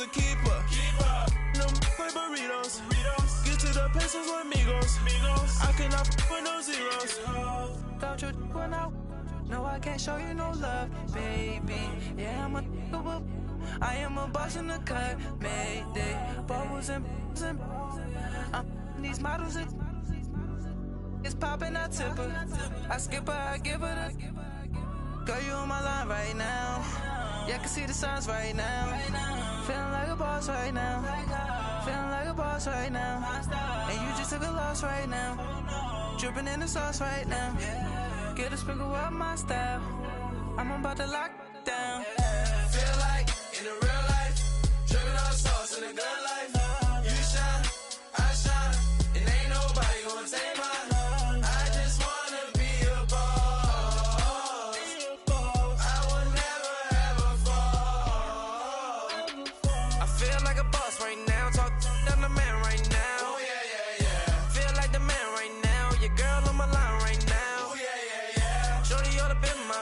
a keeper. No play burritos. Get to the pesos with amigos. I cannot with no zeros. Don't you run out? No, I can't show you no love, baby. Yeah, I am a boss in the cut, Mayday. Bubbles and these models, it's popping, I tip her. I skip her, I give her the. Girl, you on my line right now. Yeah, I can see the signs right now. Feeling like a boss right now. Feeling like a boss right now. And you just took a loss right now. Dripping in the sauce right now. Get a sprinkle up my style. I'm about to lock down. Feel like in the real life, dripping on sauce in the good life. You shine, I shine, and ain't nobody gonna take mine. I just wanna be a boss. I will never ever fall. I feel like a boss right now. Talk to the man right now. Oh yeah, yeah, yeah. Feel like the man right now. Your girl on my line right now. Oh yeah, yeah, yeah. Shorty ought to be my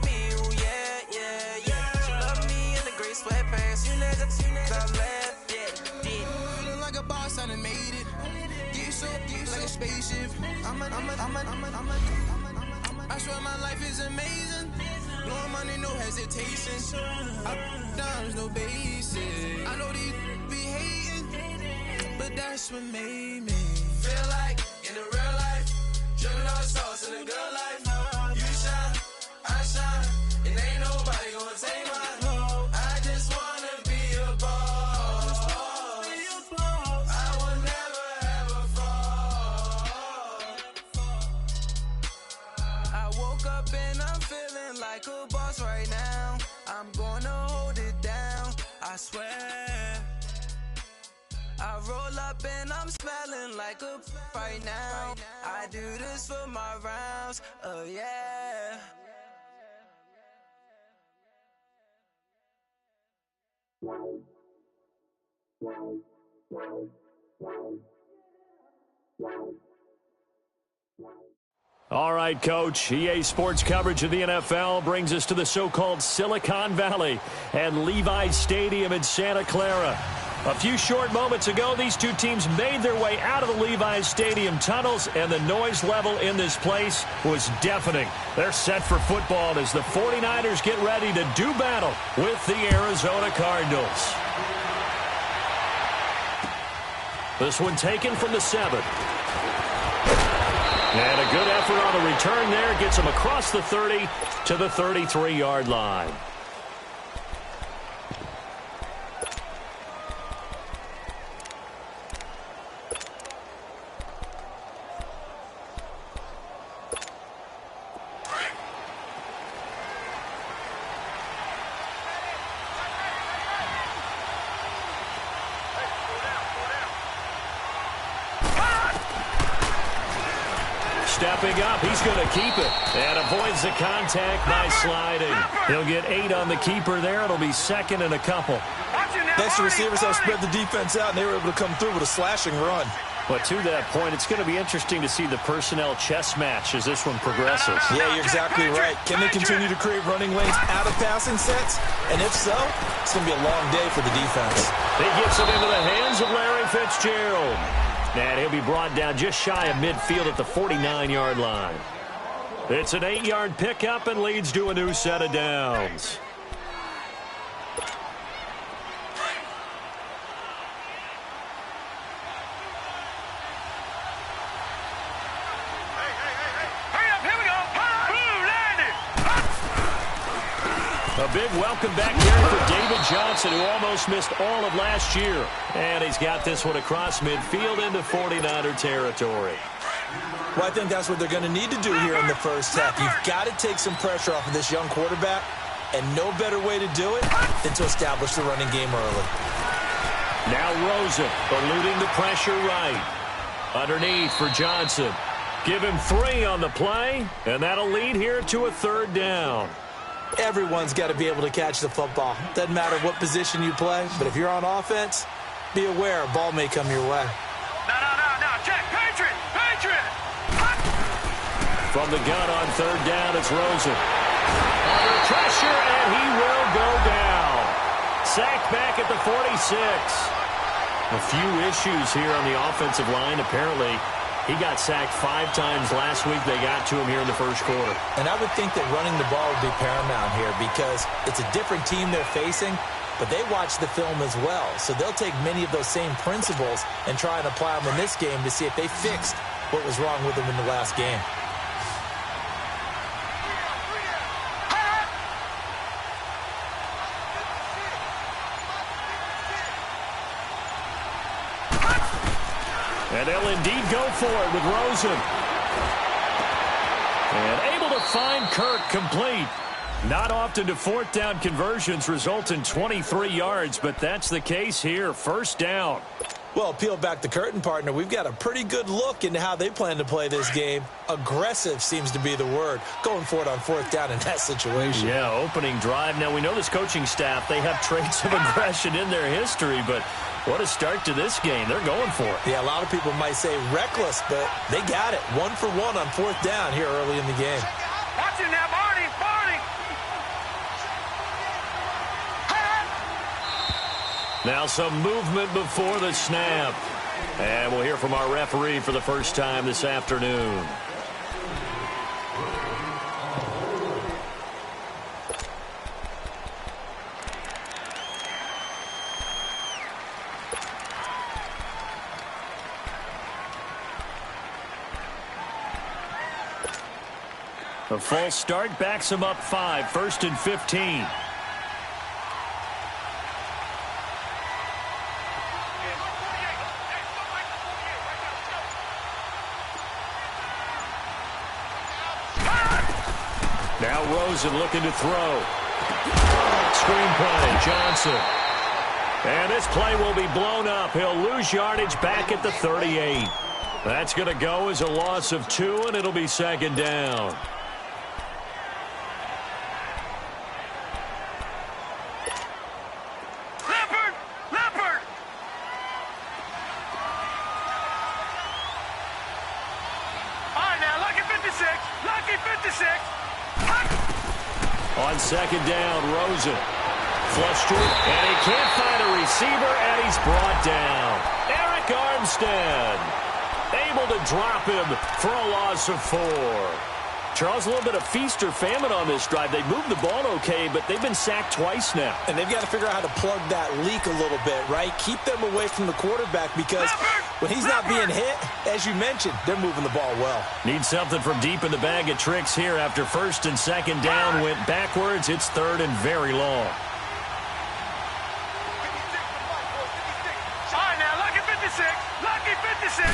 me. Oh yeah, yeah, yeah. She love me in the gray sweatpants. You never, I left, yeah, did. Feeling like a boss, I done made it. Get so like a spaceship. I swear my life is amazing. Blowing money, no hesitation. Dimes, no basic. I know these be hating, but that's what made me feel like in the real life, dripping on sauce in the good life. You shine, I shine, and ain't nobody gonna take mine. I just wanna be a boss. I will never ever fall. I woke up and I'm feeling like a boss right now. I'm gonna hold it down, I swear. I roll up and I'm smelling like a right now. I do this for my rounds, oh yeah. All right, Coach. EA Sports coverage of the NFL brings us to the so-called Silicon Valley and Levi's Stadium in Santa Clara. A few short moments ago, these two teams made their way out of the Levi's Stadium tunnels, and the noise level in this place was deafening. They're set for football as the 49ers get ready to do battle with the Arizona Cardinals. This one taken from the 7. And a good effort on the return there gets him across the 30 to the 33-yard line. Stepping up, he's going to keep it and avoids the contact by sliding. He'll get 8 on the keeper there. It'll be second and a couple. Next, receivers have spread the defense out, and they were able to come through with a slashing run. But to that point, it's going to be interesting to see the personnel chess match as this one progresses. Yeah, you're exactly right. Can they continue to create running lanes out of passing sets? And if so, it's going to be a long day for the defense. He gets it into the hands of Larry Fitzgerald. And he'll be brought down just shy of midfield at the 49-yard line. It's an 8-yard pickup and leads to a new set of downs. A big welcome back here for David Johnson, who almost missed all of last year. And he's got this one across midfield into 49er territory. Well, I think that's what they're going to need to do here in the first half. You've got to take some pressure off of this young quarterback, and no better way to do it than to establish the running game early. Now Rosen eluding the pressure right. Underneath for Johnson. Give him 3 on the play, and that'll lead here to a 3rd down. Everyone's got to be able to catch the football. Doesn't matter what position you play, but if you're on offense, be aware a ball may come your way. No, check, Patriot! From the gun on 3rd down, it's Rosen. Under pressure, and he will go down. Sacked back at the 46. A few issues here on the offensive line. Apparently, he got sacked 5 times last week. They got to him here in the first quarter. And I would think that running the ball would be paramount here because it's a different team they're facing, but they watch the film as well. So they'll take many of those same principles and try and apply them in this game to see if they fixed what was wrong with them in the last game. And they'll indeed go for it with Rosen. And able to find Kirk complete. Not often do fourth down conversions result in 23 yards, but that's the case here. First down. Well, peel back the curtain, partner. We've got a pretty good look into how they plan to play this game. Aggressive seems to be the word. Going for it on fourth down in that situation. Yeah, opening drive. Now, we know this coaching staff, they have traits of aggression in their history, but what a start to this game. They're going for it. Yeah, a lot of people might say reckless, but they got it. 1 for 1 on fourth down here early in the game. Watch it now, Barney. Barney. Now some movement before the snap. And we'll hear from our referee for the first time this afternoon. A false start backs him up 5, 1st and 15. Now Rosen looking to throw. Screen play, Johnson. And this play will be blown up. He'll lose yardage back at the 38. That's going to go as a loss of 2, and it'll be second down. On second down, Rosen. Flush to it, and he can't find a receiver, and he's brought down. Eric Armstead able to drop him for a loss of 4. Charles, a little bit of feast or famine on this drive. They moved the ball okay, but they've been sacked twice now. And they've got to figure out how to plug that leak a little bit, right? Keep them away from the quarterback because when he's not being hit, as you mentioned, they're moving the ball well. Need something from deep in the bag of tricks here after first and second down went backwards. It's third and very long. Lucky 56. Lucky 56.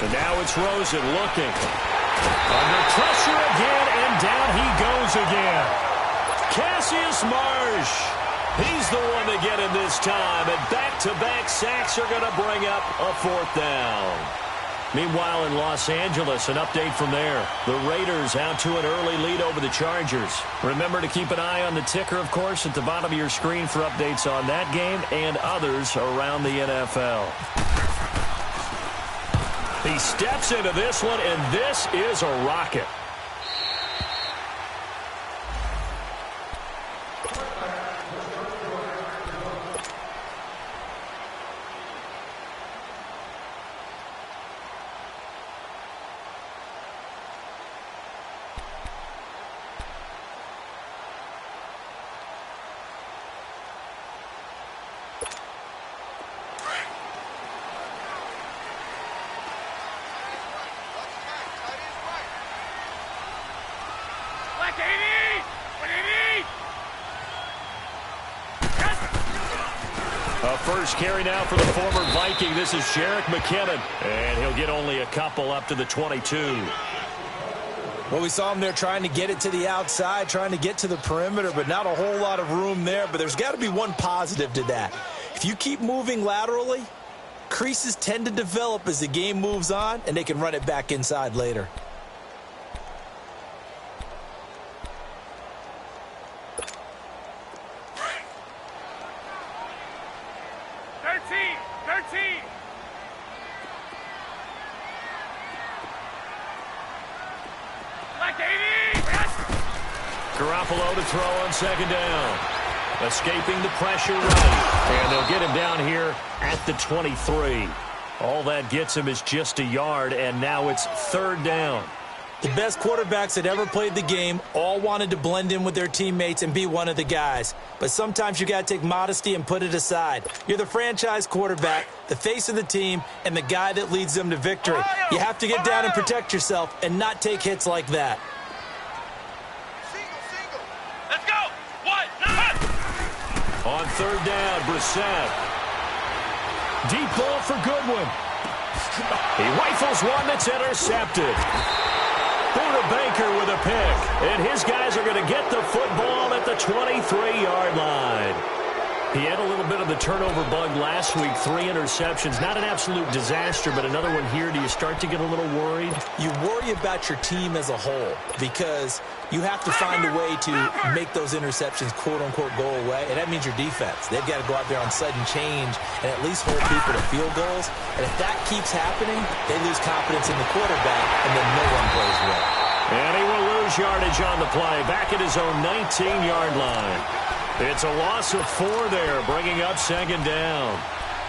And now it's Rosen looking. Under pressure again, and down he goes again. Cassius Marsh. He's the one to get him this time, and back-to-back sacks are going to bring up a 4th down. Meanwhile, in Los Angeles, an update from there. The Raiders out to an early lead over the Chargers. Remember to keep an eye on the ticker, of course, at the bottom of your screen for updates on that game and others around the NFL. He steps into this one, and this is a rocket. First carry now for the former Viking. This is Jerick McKinnon, and he'll get only a couple up to the 22. Well, we saw him there trying to get it to the outside, trying to get to the perimeter, but not a whole lot of room there. But there's got to be one positive to that. If you keep moving laterally, creases tend to develop as the game moves on, and they can run it back inside later. Garoppolo to throw on second down. Escaping the pressure right. And they'll get him down here at the 23. All that gets him is just a yard, and now it's third down. The best quarterbacks that ever played the game all wanted to blend in with their teammates and be one of the guys. But sometimes you got to take modesty and put it aside. You're the franchise quarterback, the face of the team, and the guy that leads them to victory. You have to get down and protect yourself and not take hits like that. Let's go. On third down, Brissett. Deep ball for Goodwin. He rifles one that's intercepted. Buda Baker with a pick. And his guys are going to get the football at the 23-yard line. He had a little bit of the turnover bug last week. 3 interceptions. Not an absolute disaster, but another one here. Do you start to get a little worried? You worry about your team as a whole because you have to find a way to make those interceptions, quote-unquote, go away, and that means your defense. They've got to go out there on sudden change and at least hold people to field goals. And if that keeps happening, they lose confidence in the quarterback, and then no one plays well. And he will lose yardage on the play, back at his own 19-yard line. It's a loss of 4 there, bringing up second down.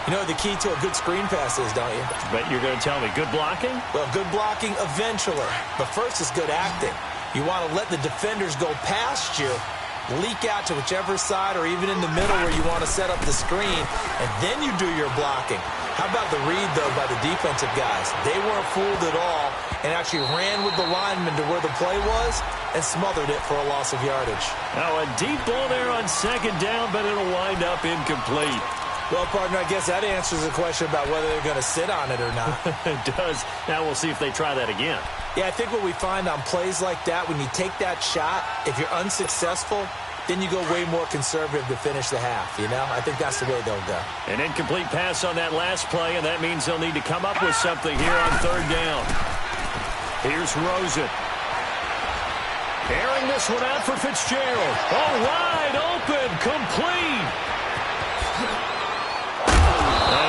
You know what the key to a good screen pass is, don't you? Bet you're going to tell me. Good blocking? Well, good blocking eventually. But first is good acting. You want to let the defenders go past you, leak out to whichever side or even in the middle where you want to set up the screen, and then you do your blocking. How about the read, though, by the defensive guys? They weren't fooled at all and actually ran with the lineman to where the play was and smothered it for a loss of yardage. Now a deep ball there on second down, but it'll wind up incomplete. Well, partner, I guess that answers the question about whether they're going to sit on it or not. It does. Now we'll see if they try that again. Yeah, I think what we find on plays like that, when you take that shot, if you're unsuccessful, then you go way more conservative to finish the half, you know? I think that's the way they'll go. An incomplete pass on that last play, and that means they'll need to come up with something here on third down. Here's Rosen. Airing this one out for Fitzgerald. Oh, wide open, complete.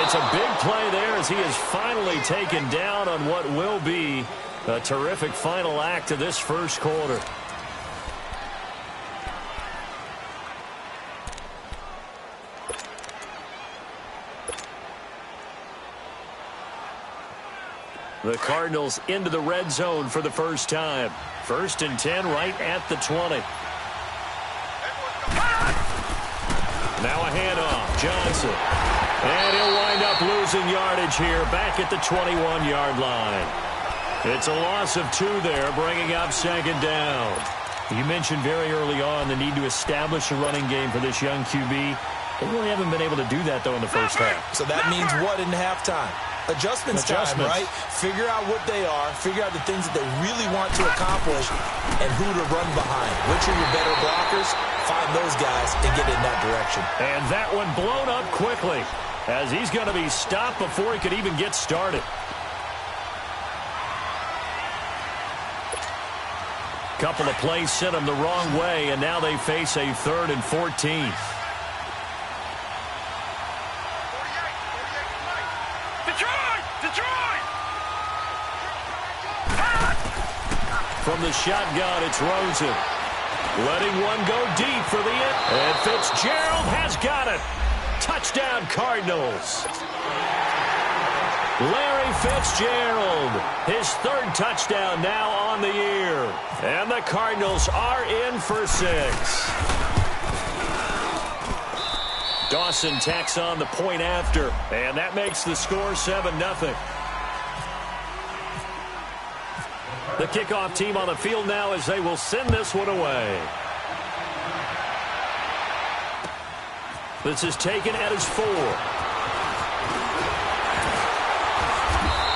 It's a big play there as he is finally taken down on what will be a terrific final act of this first quarter. The Cardinals into the red zone for the first time. 1st and 10 right at the 20. Now a handoff. Johnson. And he'll wind up losing yardage here back at the 21-yard line. It's a loss of 2 there, bringing up second down. You mentioned very early on the need to establish a running game for this young QB. They really haven't been able to do that, though, in the first half. So that means what in halftime? Adjustments time, right? Figure out what they are, figure out the things that they really want to accomplish, and who to run behind. Which are your better blockers? Find those guys and get in that direction. And that one blown up quickly as he's going to be stopped before he could even get started. Couple of plays sent him the wrong way, and now they face a 3rd and 14. From the shotgun, it's Rosen. Letting one go deep for the end. And Fitzgerald has got it. Touchdown, Cardinals. Larry Fitzgerald, his 3rd touchdown now on the year. And the Cardinals are in for 6. Dawson tacks on the point after, and that makes the score 7-0. The kickoff team on the field now as they will send this one away. This is taken at his 4.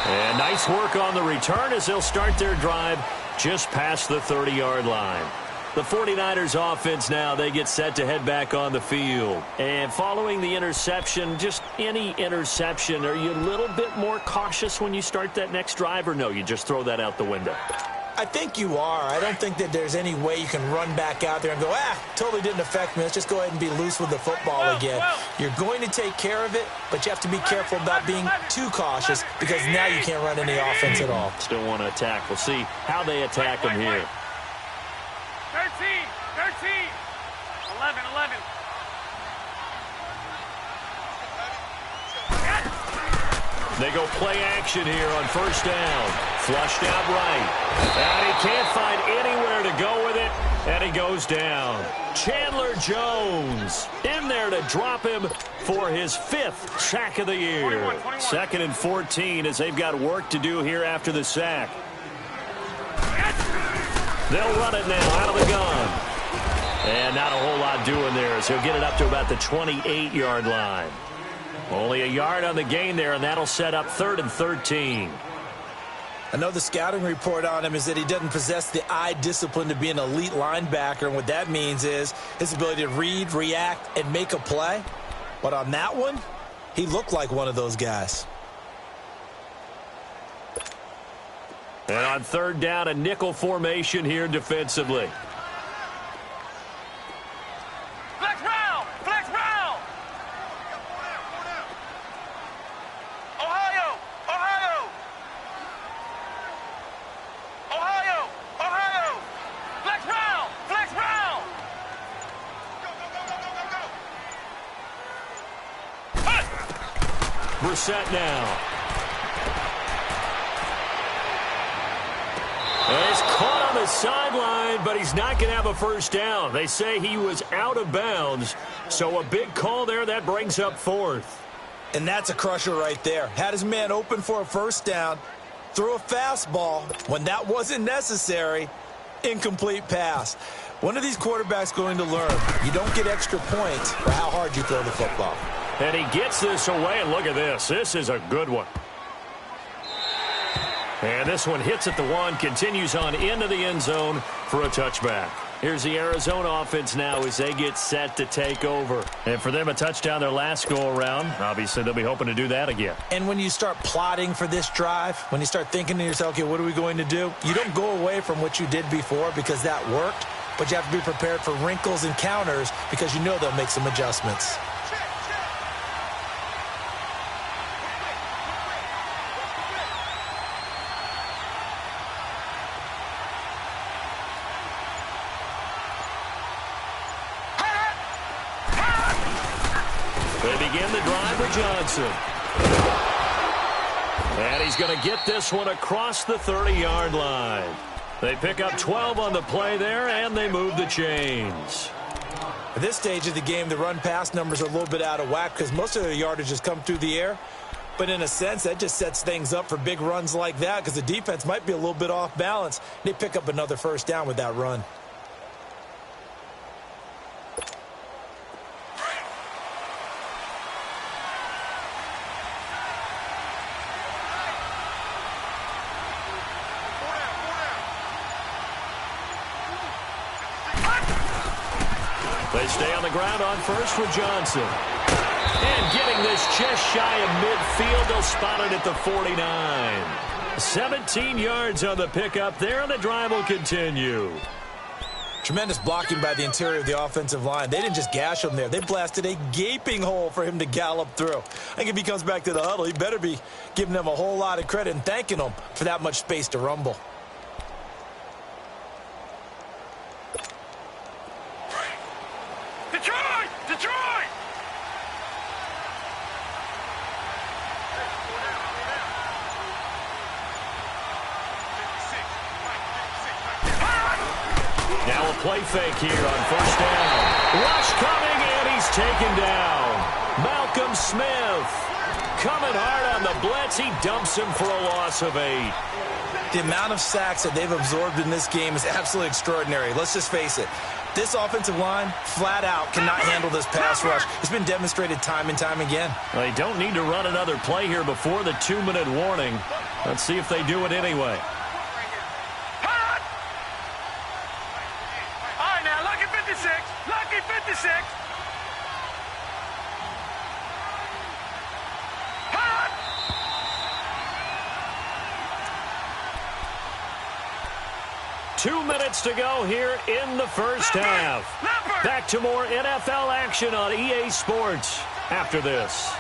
And nice work on the return as they'll start their drive just past the 30-yard line. The 49ers offense now, they get set to head back on the field. And following the interception, just any interception, are you a little bit more cautious when you start that next drive, or no, you just throw that out the window? I think you are. I don't think that there's any way you can run back out there and go, totally didn't affect me. Let's just go ahead and be loose with the football again. You're going to take care of it, but you have to be careful about being too cautious because now you can't run any offense at all. Still want to attack. We'll see how they attack them here. 13, 11. They go play action here on first down. Flushed out right. And he can't find anywhere to go with it, and he goes down. Chandler Jones in there to drop him for his 5th sack of the year. 21. 2nd and 14 as they've got work to do here after the sack. They'll run it now out of the gun. And not a whole lot doing there as he'll get it up to about the 28-yard line. Only a yard on the gain there, and that'll set up 3rd and 13. I know the scouting report on him is that he doesn't possess the eye discipline to be an elite linebacker, and what that means is his ability to read, react, and make a play. But on that one, he looked like one of those guys. And on 3rd down, a nickel formation here defensively. Flex round! Flex round! Ohio! Ohio! Ohio! Ohio! Flex round! Flex round! Go, go, go, go, go, go! Brissett now. And he's caught on the sideline, but he's not going to have a first down. They say he was out of bounds, so a big call there. That brings up 4th. And that's a crusher right there. Had his man open for a first down, threw a fastball. When that wasn't necessary, incomplete pass. When are these quarterbacks going to learn? You don't get extra points for how hard you throw the football. And he gets this away, and look at this. This is a good one. And this one hits at the 1, continues on into the end zone for a touchback. Here's the Arizona offense now as they get set to take over. And for them, a touchdown their last go-around. Obviously, they'll be hoping to do that again. And when you start plotting for this drive, when you start thinking to yourself, okay, what are we going to do? You don't go away from what you did before because that worked, but you have to be prepared for wrinkles and counters because you know they'll make some adjustments. They begin the drive with Johnson. And he's going to get this one across the 30-yard line. They pick up 12 on the play there, and they move the chains. At this stage of the game, the run-pass numbers are a little bit out of whack because most of their yardage has come through the air. But in a sense, that just sets things up for big runs like that because the defense might be a little bit off balance. They pick up another first down with that run. They stay on the ground on first with Johnson. And getting this just shy of midfield, they'll spot it at the 49. 17 yards on the pickup there, and the drive will continue. Tremendous blocking by the interior of the offensive line. They didn't just gash him there. They blasted a gaping hole for him to gallop through. I think if he comes back to the huddle, he better be giving them a whole lot of credit and thanking them for that much space to rumble. Detroit! Detroit! Now a play fake here on first down. Rush coming, and he's taken down. Malcolm Smith coming hard on the blitz. He dumps him for a loss of 8. The amount of sacks that they've absorbed in this game is absolutely extraordinary. Let's just face it. This offensive line, flat out, cannot handle this pass rush. It's been demonstrated time and time again. They don't need to run another play here before the 2-minute warning. Let's see if they do it anyway. Hot! All right, now, lucky 56. Lucky 56. Hot! 2 minutes to go here in the first half. Back to more NFL action on EA Sports after this.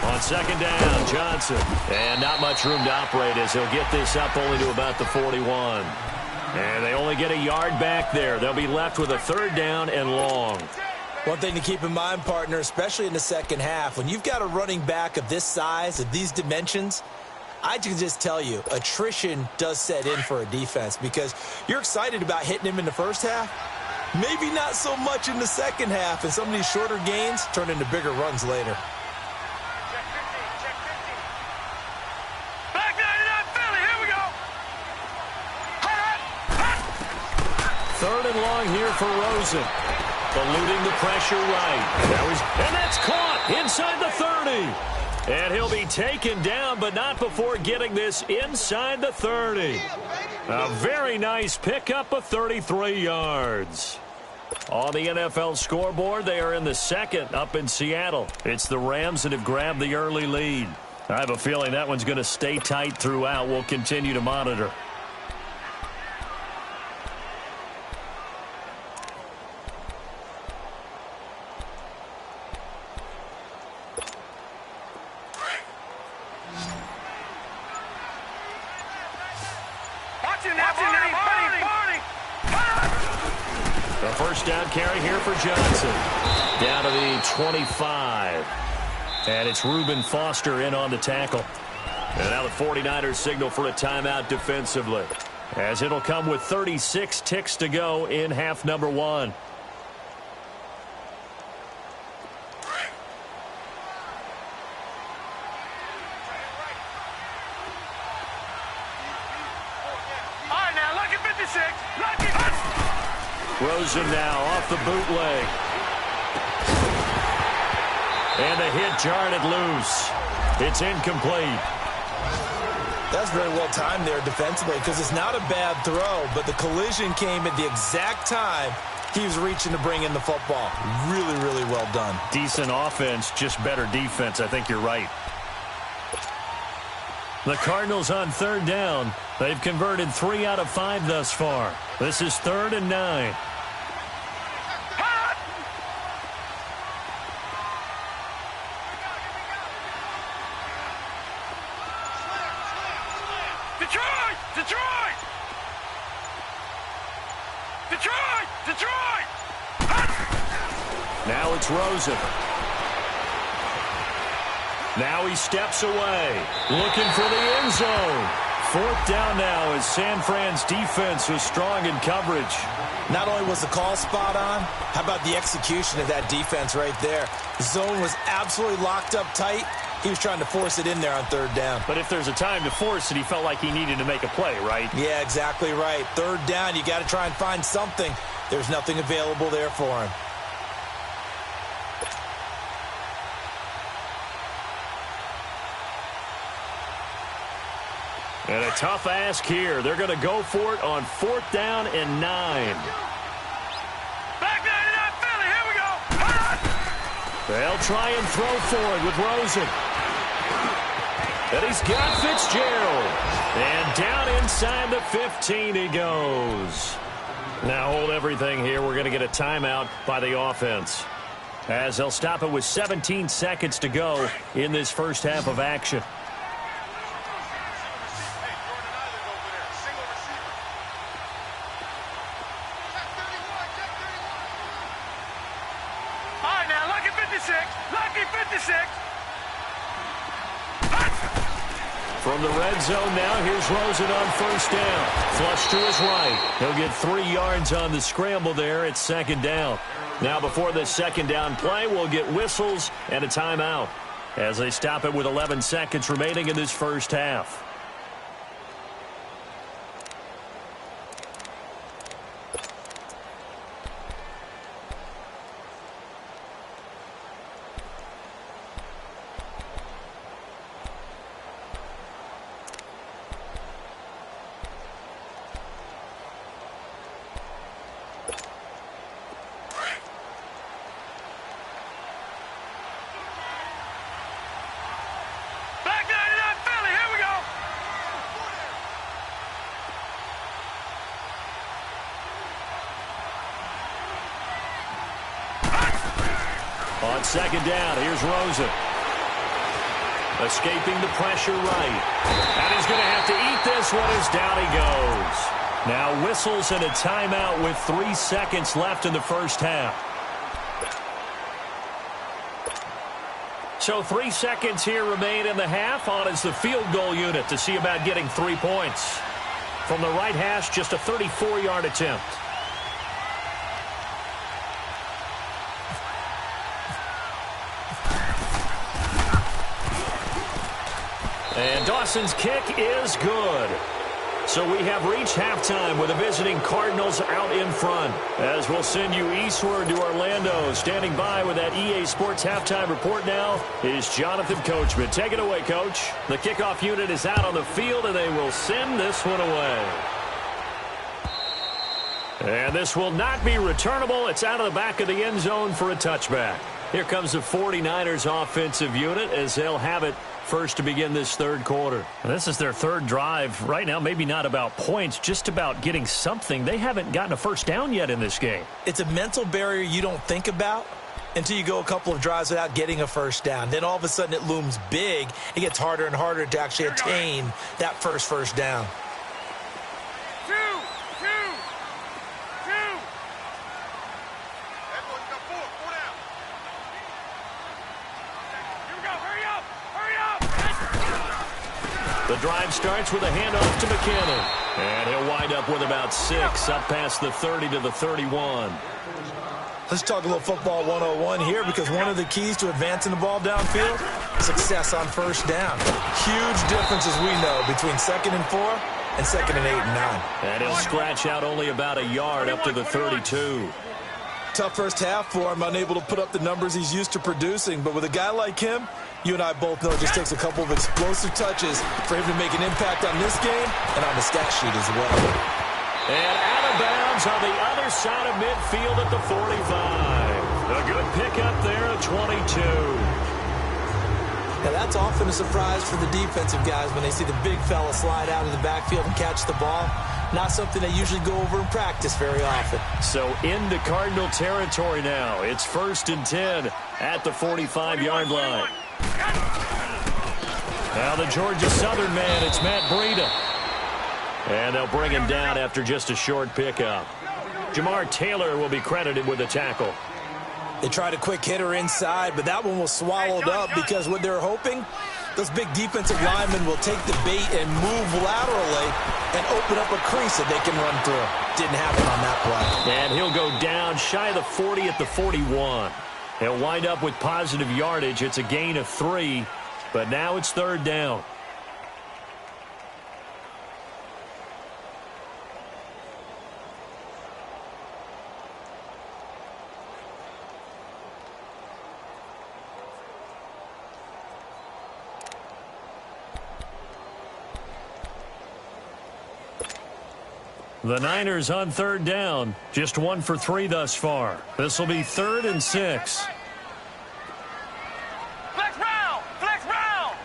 On second down, Johnson. And not much room to operate as he'll get this up only to about the 41. And they only get a yard back there. They'll be left with a 3rd down and long. One thing to keep in mind, partner, especially in the second half, when you've got a running back of this size, of these dimensions, I can just tell you, attrition does set in for a defense because you're excited about hitting him in the first half. Maybe not so much in the second half, and some of these shorter gains turn into bigger runs later. Back 99 Philly, here we go. 3rd and long here for Rosen. Eluding the pressure right. And that's caught inside the 30. And he'll be taken down, but not before getting this inside the 30. A very nice pickup of 33 yards. On the NFL scoreboard, they are in the 2nd up in Seattle. It's the Rams that have grabbed the early lead. I have a feeling that one's going to stay tight throughout. We'll continue to monitor. A 1st down carry here for Johnson. Down to the 25. And it's Reuben Foster in on the tackle. And now the 49ers signal for a timeout defensively, as it'll come with 36 ticks to go in half number 1. Rosen now off the bootleg. And the hit jarred it loose. It's incomplete. That's very well timed there defensively because it's not a bad throw, but the collision came at the exact time he was reaching to bring in the football. Really, really well done. Decent offense, just better defense. I think you're right. The Cardinals on 3rd down. They've converted 3 out of 5 thus far. This is 3rd and 9. Now it's Rosen. Now he steps away, looking for the end zone. 4th down now as San Fran's defense was strong in coverage. Not only was the call spot on, how about the execution of that defense right there? The zone was absolutely locked up tight. He was trying to force it in there on 3rd down. But if there's a time to force it, he felt like he needed to make a play, right? Yeah, exactly right. 3rd down, you got to try and find something. There's nothing available there for him. And a tough ask here. They're going to go for it on 4th down and 9. Back 99 Philly, here we go. They'll try and throw for it with Rosen. And he's got Fitzgerald. And down inside the 15 he goes. Now hold everything here. We're going to get a timeout by the offense, as they'll stop it with 17 seconds to go in this first half of action. From the red zone now, here's Rosen on 1st down. Flush to his right. He'll get 3 yards on the scramble there at 2nd down. Now before the 2nd down play, we'll get whistles and a timeout as they stop it with 11 seconds remaining in this first half. On 2nd down, here's Rosen. Escaping the pressure right. And he's going to have to eat this one as down he goes. Now whistles and a timeout with 3 seconds left in the first half. So 3 seconds here remain in the half. On is the field goal unit to see about getting 3 points. From the right hash, just a 34-yard attempt. And Dawson's kick is good. So we have reached halftime with the visiting Cardinals out in front. As we'll send you eastward to Orlando. Standing by with that EA Sports halftime report now is Jonathan Coachman. Take it away, Coach. The kickoff unit is out on the field, and they will send this one away. And this will not be returnable. It's out of the back of the end zone for a touchback. Here comes the 49ers offensive unit as they'll have it first to begin this third quarter. And this is their third drive. Right now, maybe not about points, just about getting something. They haven't gotten a first down yet in this game. It's a mental barrier you don't think about until you go a couple of drives without getting a first down. Then all of a sudden it looms big. It gets harder and harder to actually attain that first down. The drive starts with a handoff to McKinnon. And he'll wind up with about 6 up past the 30 to the 31. Let's talk a little football 101 here, because one of the keys to advancing the ball downfield, success on first down. Huge difference, as we know, between 2nd and 4 and 2nd and 8 and 9. And he'll scratch out only about a yard up to the 32. Tough first half for him, unable to put up the numbers he's used to producing. But with a guy like him, you and I both know it just takes a couple of explosive touches for him to make an impact on this game and on the stat sheet as well. And out of bounds on the other side of midfield at the 45. A good pickup there at 22. Now that's often a surprise for the defensive guys when they see the big fella slide out of the backfield and catch the ball. Not something they usually go over in practice very often. So into Cardinal territory now. It's 1st and 10 at the 45-yard line. Now the Georgia Southern man, it's Matt Breida. And they'll bring him down after just a short pickup. Jamar Taylor will be credited with a tackle. They tried a quick hitter inside, but that one was swallowed up because what they're hoping, those big defensive linemen will take the bait and move laterally and open up a crease that they can run through. Didn't happen on that play. And he'll go down shy of the 40 at the 41. He'll wind up with positive yardage. It's a gain of 3, but now it's 3rd down. The Niners on 3rd down. Just 1 for 3 thus far. This will be 3rd and 6. Flex round! Flex round!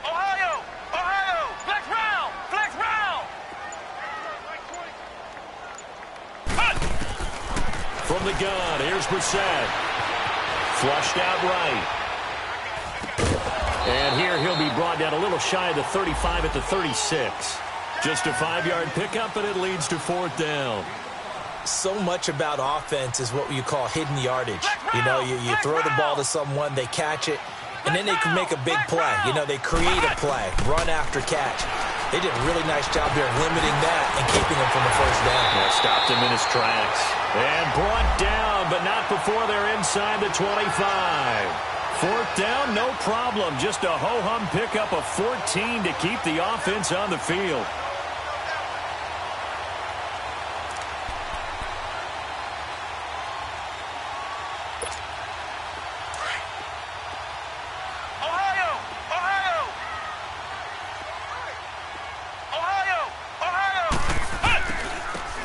Ohio! Ohio! Flex round! Flex round! Cut! From the gun, here's Brissett. Flushed out right. And here he'll be brought down a little shy of the 35 at the 36. Just a 5-yard pickup, and it leads to 4th down. So much about offense is what you call hidden yardage. You know, you throw the ball to someone, they catch it, and then they can make a big play. You know, they create a play, run after catch. They did a really nice job there limiting that and keeping him from the first down. Yeah, stopped him in his tracks. And brought down, but not before they're inside the 25. 4th down, no problem. Just a ho-hum pickup of 14 to keep the offense on the field.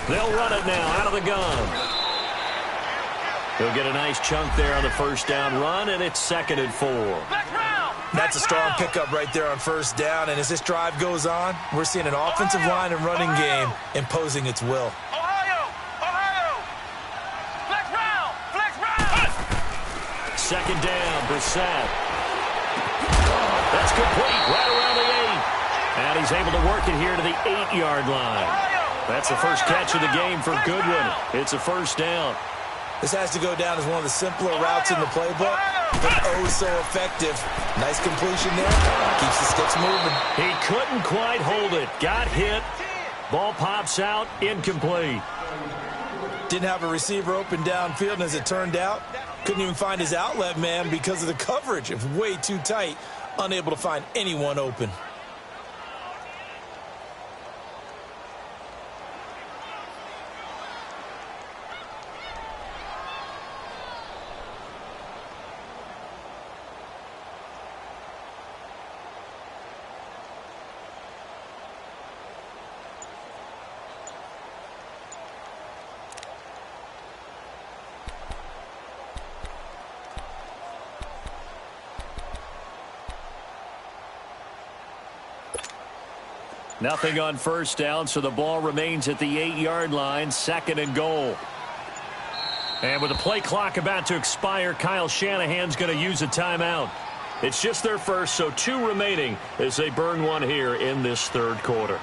They'll run it now out of the gun. He'll get a nice chunk there on the first down run, and it's 2nd and 4. That's a strong pickup right there on first down, and as this drive goes on, we're seeing an offensive line and running game imposing its will. Second down, Brissett. That's complete right around the 8. And he's able to work it here to the 8-yard line. That's the first catch of the game for Goodwin. It's a first down. This has to go down as one of the simpler routes in the playbook, but oh so effective. Nice completion there. Keeps the sticks moving. He couldn't quite hold it. Got hit. Ball pops out. Incomplete. Didn't have a receiver open downfield, and as it turned out, couldn't even find his outlet man because of the coverage. It was way too tight. Unable to find anyone open. Nothing on first down, so the ball remains at the 8-yard line, 2nd and goal. And with the play clock about to expire, Kyle Shanahan's going to use a timeout. It's just their first, so 2 remaining as they burn one here in this third quarter.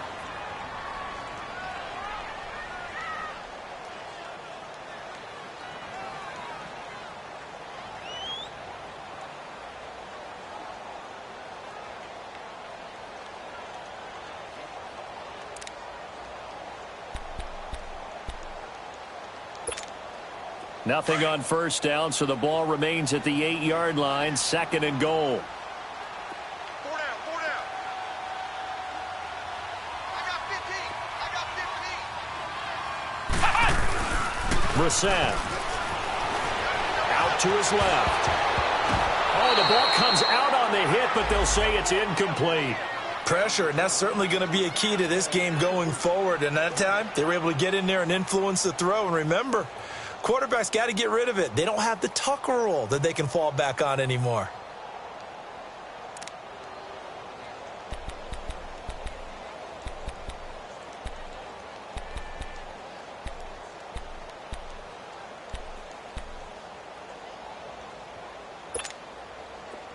Nothing on first down, so the ball remains at the 8-yard line, 2nd and goal. 4 down, 4 down. I got 15. Brissett. Out to his left. Oh, the ball comes out on the hit, but they'll say it's incomplete. Pressure, and that's certainly going to be a key to this game going forward. And that time, they were able to get in there and influence the throw. And remember, quarterbacks got to get rid of it. They don't have the Tucker rule that they can fall back on anymore.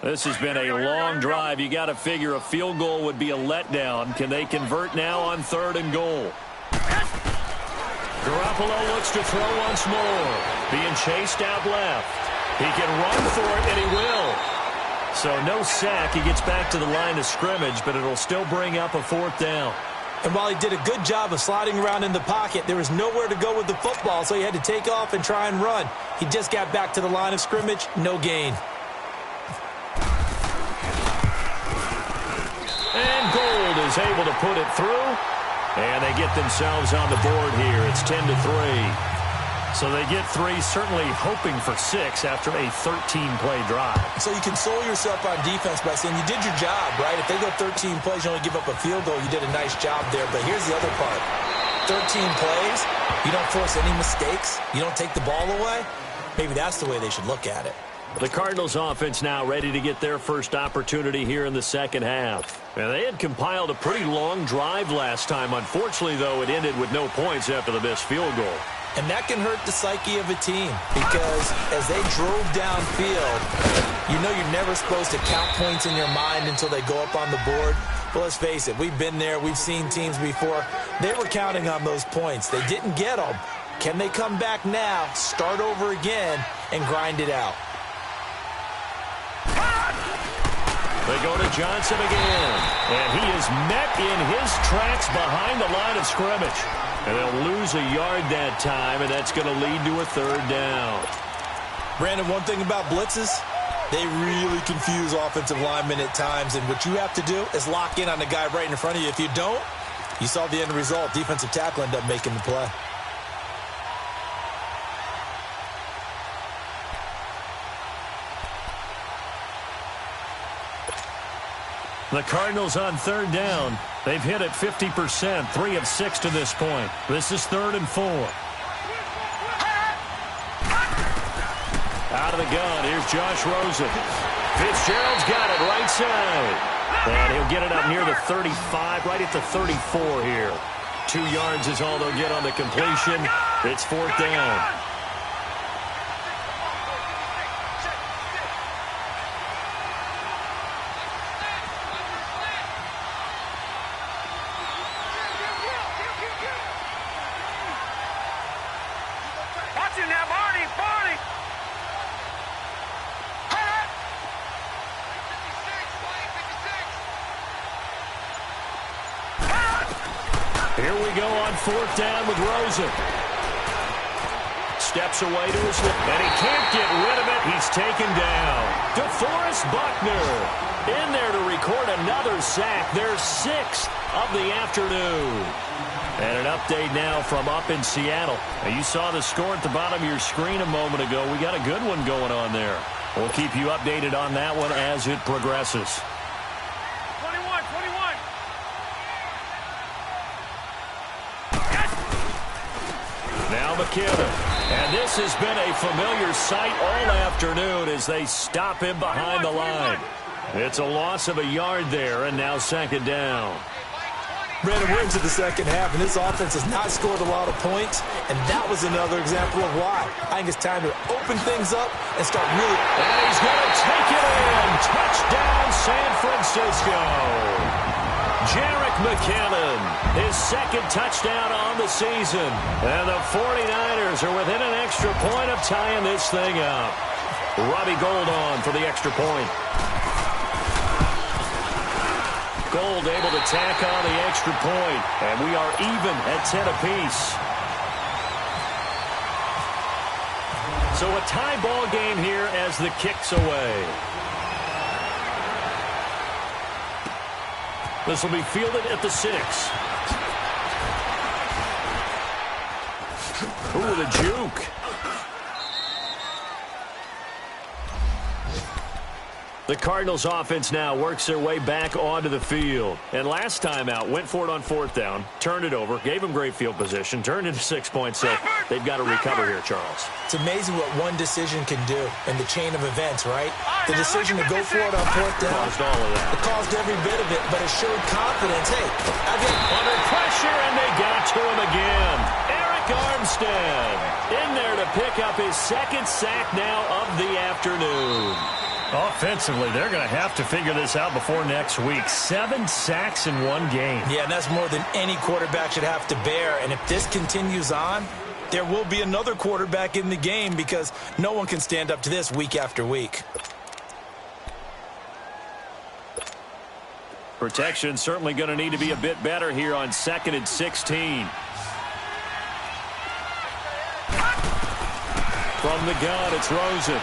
This has been a long drive. You got to figure a field goal would be a letdown. Can they convert now on 3rd and goal? Garoppolo looks to throw once more. Being chased out left. He can run for it, and he will. So no sack. He gets back to the line of scrimmage, but it'll still bring up a 4th down. And while he did a good job of sliding around in the pocket, there was nowhere to go with the football, so he had to take off and try and run. He just got back to the line of scrimmage. No gain. And Gold is able to put it through. And they get themselves on the board here. It's 10-3. So they get 3, certainly hoping for 6 after a 13-play drive. So you console yourself on defense by saying you did your job, right? If they go 13 plays, you only give up a field goal, you did a nice job there. But here's the other part. 13 plays, you don't force any mistakes, you don't take the ball away. Maybe that's the way they should look at it. The Cardinals offense now ready to get their first opportunity here in the second half. And they had compiled a pretty long drive last time. Unfortunately, though, it ended with no points after the missed field goal. And that can hurt the psyche of a team because as they drove downfield, you know you're never supposed to count points in your mind until they go up on the board. But let's face it, we've been there. We've seen teams before. They were counting on those points. They didn't get them. Can they come back now, start over again, and grind it out? They go to Johnson again. And he is met in his tracks behind the line of scrimmage. And they'll lose a yard that time, and that's going to lead to a 3rd down. Brandon, one thing about blitzes, they really confuse offensive linemen at times. And what you have to do is lock in on the guy right in front of you. If you don't, you saw the end result. Defensive tackle ended up making the play. The Cardinals on 3rd down. They've hit it 50%, 3 of 6 to this point. This is 3rd and 4. Out of the gun, here's Josh Rosen. Fitzgerald's got it right side. And he'll get it up near the 35, right at the 34 here. 2 yards is all they'll get on the completion. It's 4th down. Here we go on 4th down with Rosen. Steps away to his left, and he can't get rid of it. He's taken down. DeForest Buckner in there to record another sack. Their 6th of the afternoon. And an update now from up in Seattle. Now, you saw the score at the bottom of your screen a moment ago. We got a good one going on there. We'll keep you updated on that one as it progresses. 21. Now McKinnon. And this has been a familiar sight all afternoon as they stop him behind the line. It's a loss of a yard there, and now 2nd down. Brandon, we're into the second half, and this offense has not scored a lot of points, and that was another example of why. I think it's time to open things up and start really... And he's going to take it in. Touchdown, San Francisco. Jerick McKinnon, his 2nd touchdown on the season. And the 49ers are within an extra point of tying this thing up. Robbie Gould on for the extra point. Gould able to tack on the extra point, and we are even at 10 apiece. So a tie ball game here as the kick's away. This will be fielded at the 6. Ooh, the juke. The Cardinals offense now works their way back onto the field. And last time out, went for it on 4th down, turned it over, gave them great field position, turned into 6 points, so they've got to recover here, Charles. It's amazing what one decision can do in the chain of events, right? The decision to go for it on 4th down. Caused all of that. It caused every bit of it, but it showed confidence. Hey, under pressure, and they got to him again. Eric Armstead in there to pick up his 2nd sack now of the afternoon. Offensively, they're going to have to figure this out before next week. 7 sacks in one game. Yeah, and that's more than any quarterback should have to bear. And if this continues on, there will be another quarterback in the game because no one can stand up to this week after week. Protection certainly going to need to be a bit better here on 2nd and 16. From the gun, it's Rosen.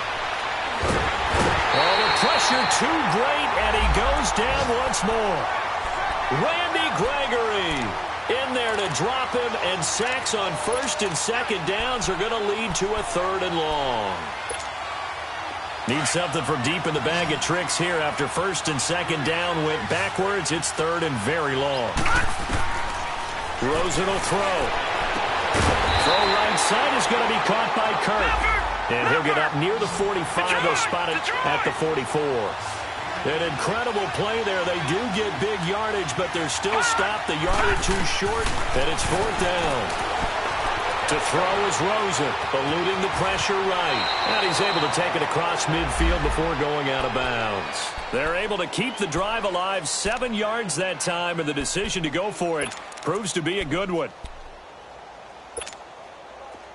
Oh, the pressure too great, and he goes down once more. Randy Gregory in there to drop him, and sacks on 1st and 2nd downs are going to lead to a 3rd and long. Need something from deep in the bag of tricks here after 1st and 2nd down went backwards. It's 3rd and very long. Rosen will throw. Throw right side is going to be caught by Kirk. And he'll get up near the 45. They'll spot it at the 44. An incredible play there. They do get big yardage, but they're still stopped. The yardage too short, and it's 4th down. To throw is Rosen, eluding the pressure right. And he's able to take it across midfield before going out of bounds. They're able to keep the drive alive, 7 yards that time, and the decision to go for it proves to be a good one.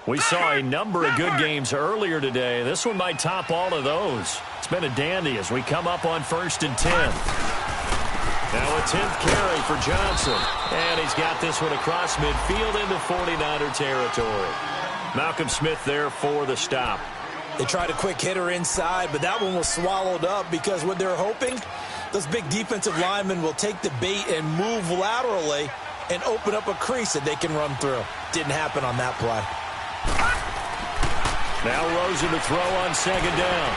We saw a number of good games earlier today. This one might top all of those. It's been a dandy as we come up on 1st and 10. Now a 10th carry for Johnson. And he's got this one across midfield into 49er territory. Malcolm Smith there for the stop. They tried a quick hitter inside, but that one was swallowed up because what they're hoping, those big defensive linemen will take the bait and move laterally and open up a crease that they can run through. Didn't happen on that play. Now Rosen to throw on 2nd down.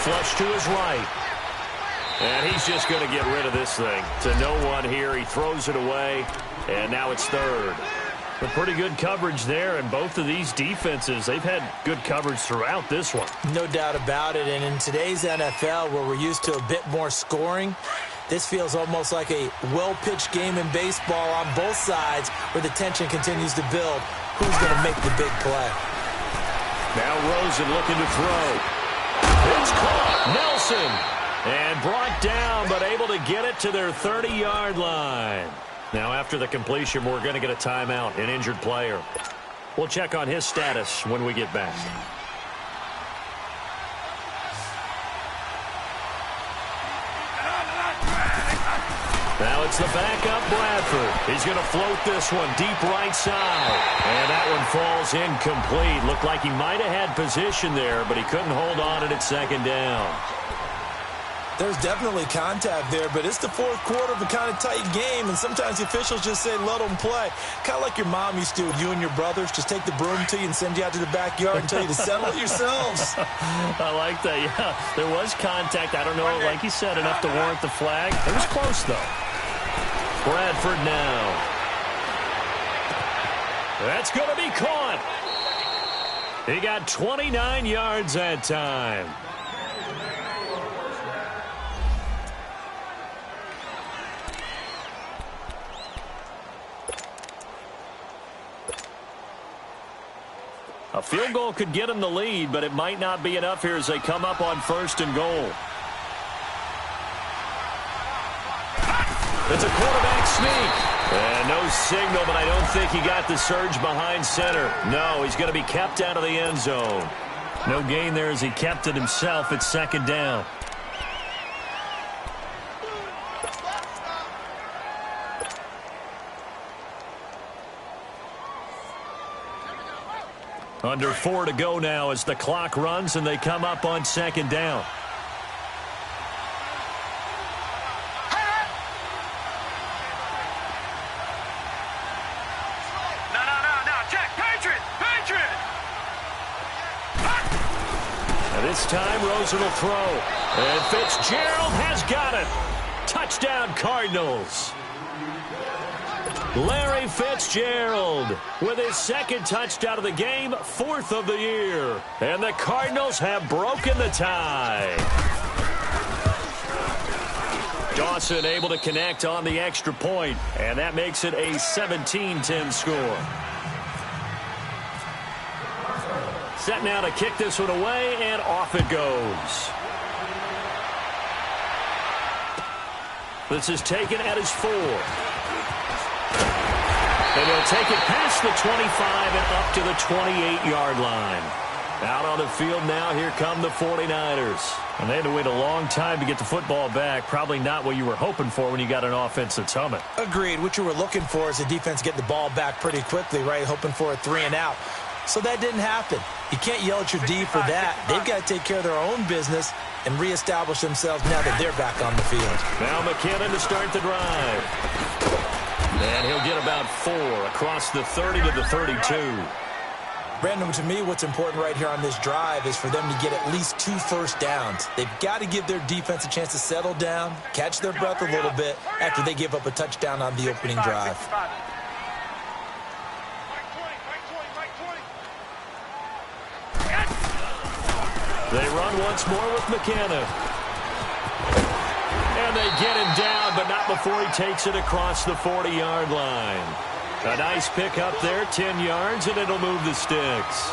Flush to his right. And he's just going to get rid of this thing. To no one here. He throws it away. And now it's 3rd. But pretty good coverage there. And both of these defenses, they've had good coverage throughout this one. No doubt about it. And in today's NFL, where we're used to a bit more scoring, this feels almost like a well-pitched game in baseball on both sides where the tension continues to build. Who's going to make the big play? Now Rosen looking to throw. It's caught. Nelson. And brought down, but able to get it to their 30-yard line. Now after the completion, we're going to get a timeout, an injured player. We'll check on his status when we get back. Now it's the backup Bradford. He's going to float this one deep right side. And that one falls incomplete. Looked like he might have had position there, but he couldn't hold on at second down. There's definitely contact there, but it's the fourth quarter of a kind of tight game, and sometimes the officials just say, let them play. Kind of like your mom used to with you and your brothers. Just take the broom to you and send you out to the backyard and tell you to settle it yourselves. I like that, yeah. There was contact. I don't know, like you said, enough to warrant the flag. It was close, though. Bradford now. That's going to be caught. He got 29 yards that time. A field goal could get him the lead, but it might not be enough here as they come up on 1st and goal. It's a quarterback sneak. And no signal, but I don't think he got the surge behind center. No, he's going to be kept out of the end zone. No gain there as he kept it himself. It's 2nd down. Under 4 to go now as the clock runs and they come up on 2nd down. No, check, Patriot! And this time Rosen will throw. And Fitzgerald has got it. Touchdown Cardinals. Larry Fitzgerald with his 2nd touchdown of the game, 4th of the year. And the Cardinals have broken the tie. Dawson able to connect on the extra point, and that makes it a 17-10 score. Set now to kick this one away, and off it goes. This is taken at his 4. And he'll take it past the 25 and up to the 28-yard line. Out on the field now, here come the 49ers. And they had to wait a long time to get the football back. Probably not what you were hoping for when you got an offense that's humming. Agreed. What you were looking for is the defense getting the ball back pretty quickly, right? Hoping for a 3 and out. So that didn't happen. You can't yell at your D for that. They've got to take care of their own business and reestablish themselves now that they're back on the field. Now McKinnon to start the drive. And he'll get about 4 across the 30 to the 32. Brandon, to me, what's important right here on this drive is for them to get at least 2 first downs. They've got to give their defense a chance to settle down, catch their breath a little bit after they give up a touchdown on the opening drive. They run once more with McKinnon. And they get him down, but not before he takes it across the 40-yard line. A nice pick up there, 10 yards, and it'll move the sticks.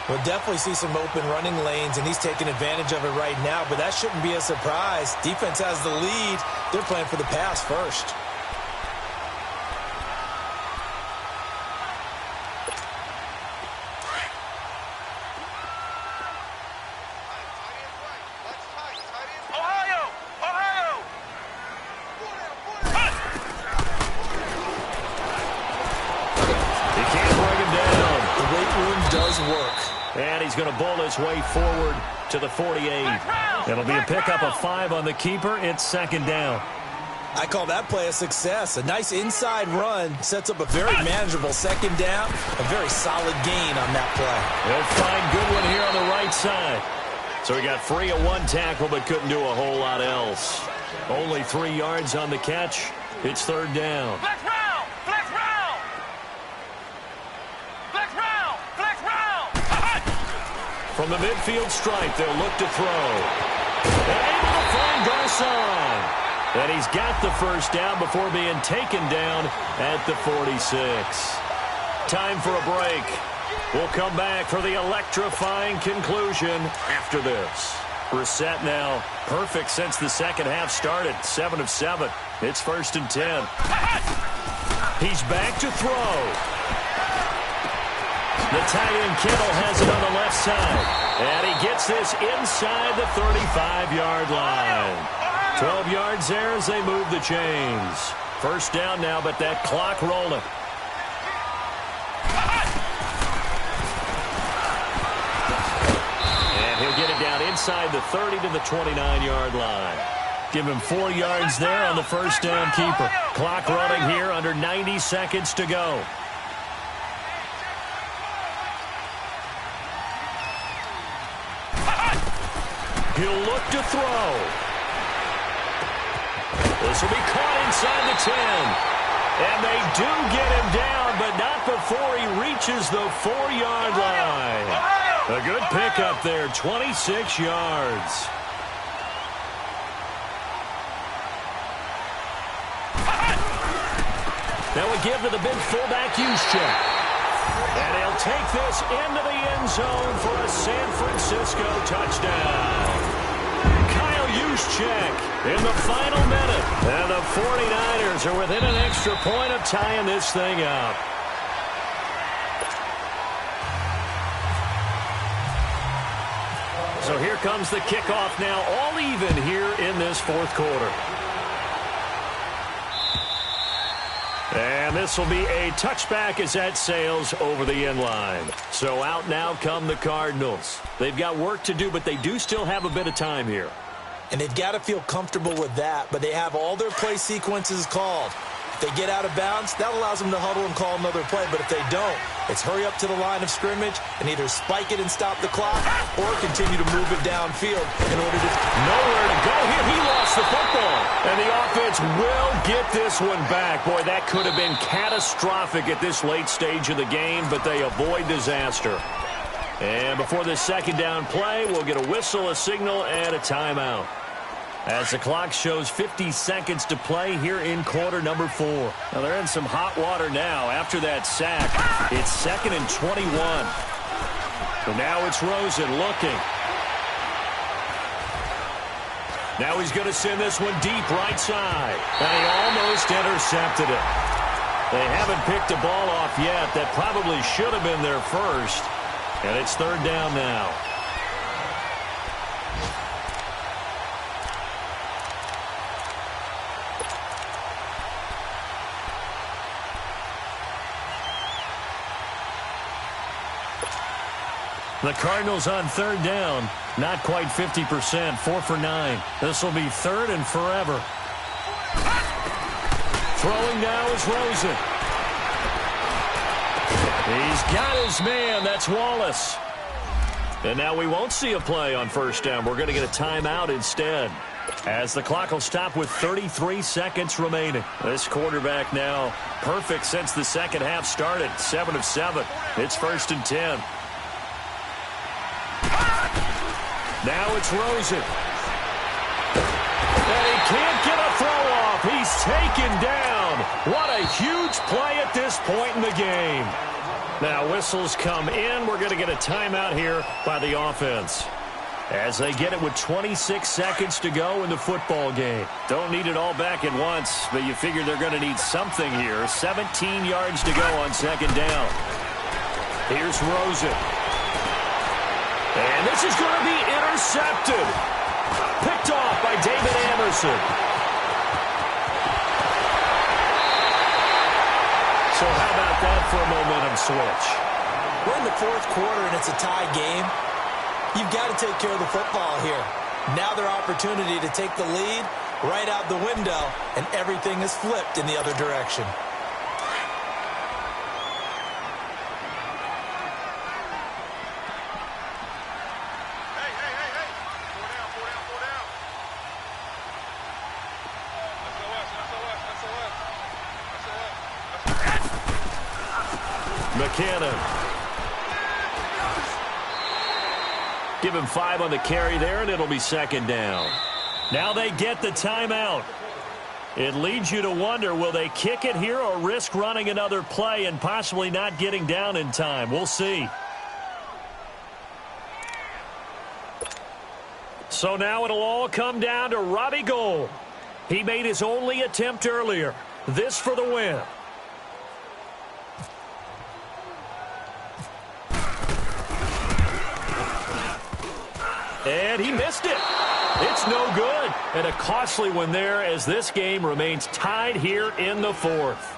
We'll definitely see some open running lanes, and he's taking advantage of it right now, but that shouldn't be a surprise. Defense has the lead. They're playing for the pass first. And he's going to bowl his way forward to the 48. It'll be a pickup of 5 on the keeper. It's 2nd down. I call that play a success. A nice inside run sets up a very manageable 2nd down. A very solid gain on that play. They'll find Goodwin here on the right side. So he got free of 1 tackle but couldn't do a whole lot else. Only 3 yards on the catch. It's 3rd down. From the midfield stripe, they'll look to throw. And able to find Garcon. And he's got the first down before being taken down at the 46. Time for a break. We'll come back for the electrifying conclusion after this. Brissett now perfect since the second half started. 7 of 7. It's 1st and 10. He's back to throw. The tight end Kittle has it on the left side. And he gets this inside the 35-yard line. 12 yards there as they move the chains. First down now, but that clock rolling. And he'll get it down inside the 30 to the 29-yard line. Give him 4 yards there on the first down keeper. Clock running here, under 90 seconds to go. He'll look to throw. This will be caught inside the 10. And they do get him down, but not before he reaches the 4-yard line. A good pickup there, 26 yards. Now we give to the big fullback Juszczyk. And he'll take this into the end zone for a San Francisco touchdown. Kyle Juszczyk in the final minute. And the 49ers are within an extra point of tying this thing up. So here comes the kickoff now, all even here in this fourth quarter. And this will be a touchback as that sails over the end line. So out now come the Cardinals. They've got work to do, but they do still have a bit of time here. And they've got to feel comfortable with that, but they have all their play sequences called. If they get out of bounds, that allows them to huddle and call another play. But if they don't, it's hurry up to the line of scrimmage and either spike it and stop the clock or continue to move it downfield in order to... Nowhere to go here. He lost the football. And the offense will get this one back. Boy, that could have been catastrophic at this late stage of the game, but they avoid disaster. And before this second down play, we'll get a whistle, a signal, and a timeout. As the clock shows 50 seconds to play here in quarter number 4. Now they're in some hot water now after that sack. It's 2nd and 21. So now it's Rosen looking. Now he's going to send this one deep right side. And he almost intercepted it. They haven't picked a ball off yet. That probably should have been their first. And it's 3rd down now. The Cardinals on 3rd down. Not quite 50%. 4 for 9. This will be 3rd and forever. Throwing now is Rosen. He's got his man. That's Wallace. And now we won't see a play on 1st down. We're going to get a timeout instead, as the clock will stop with 33 seconds remaining. This quarterback now perfect since the second half started. 7 of 7. It's 1st and 10. Now it's Rosen. And he can't get a throw off. He's taken down. What a huge play at this point in the game. Now whistles come in. We're going to get a timeout here by the offense, as they get it with 26 seconds to go in the football game. Don't need it all back at once, but you figure they're going to need something here. 17 yards to go on 2nd down. Here's Rosen. And this is going to be intercepted. Picked off by David Anderson. So how about that for a momentum switch? We're in the 4th quarter and it's a tie game. You've got to take care of the football here. Now their opportunity to take the lead right out the window, and everything is flipped in the other direction. McKinnon. Give him 5 on the carry there, and it'll be 2nd down. Now they get the timeout. It leads you to wonder, will they kick it here or risk running another play and possibly not getting down in time? We'll see. So now it'll all come down to Robbie Gould. He made his only attempt earlier. This for the win. And he missed it. It's no good. And a costly one there as this game remains tied here in the fourth.